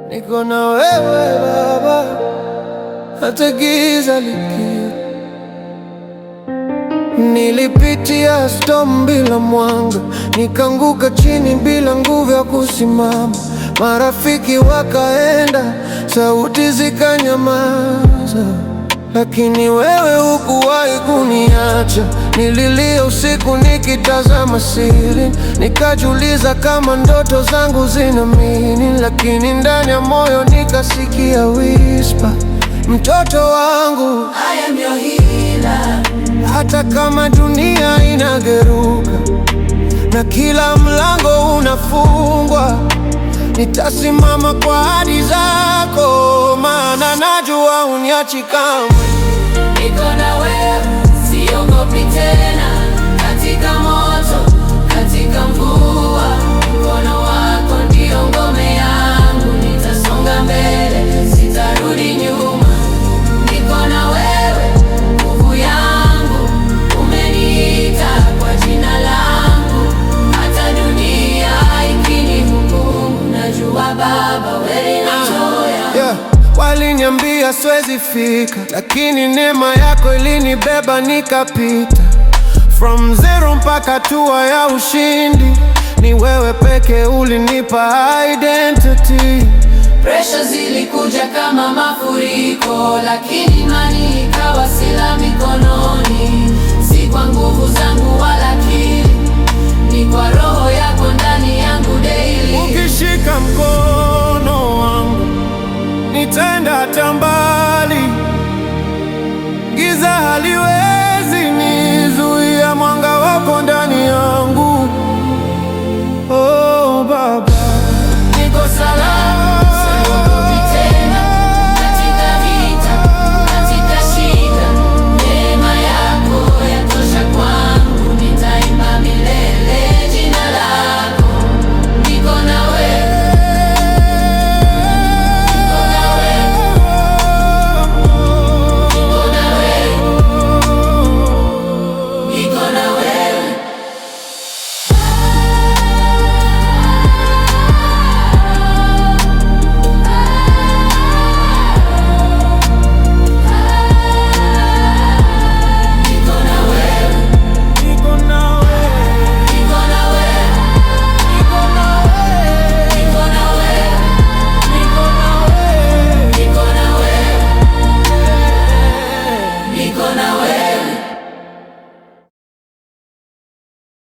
Niko na wewe Baba, hata giza likiwa. Nilipitia storm bila mwanga, nikanguka chini bila nguvu ya kusimama. Marafiki wakaenda, sauti zikanyamaza, lakini wewe hukuwahi kuniacha. Nililia usiku nikitazama siri, nikajiuliza kama ndoto zangu zina meaning, lakini ndani ya moyo nikasikia whisper, mtoto wangu, I am your healer. hata kama dunia inageuka na kila mlango unafungwa, nitasimama kwa ahadi zako, maana najua huniachi kamwe. Niko na wewe, siogopi tena, katika moto, katika mvua. Mkono wako ndio ngome yangu, nitasonga mbele, sitarudi nyuma. Niko na wewe, nguvu yangu, umeniita kwa jina langu, hata dunia ikinihukumu, najua Baba wewe unanitoa. Waliniambia siwezi fika, lakini neema yako ilinibeba nikapita. From zero mpaka hatua ya ushindi, ni wewe peke ulinipa identity. Pressure zilikuja kama mafuriko, lakini imani ikawa silaha mikononi. Si kwa nguvu zangu wala akili, ni kwa roho yako ndani yangu daily. Ukishika mkono wangu nitaenda hata mbali.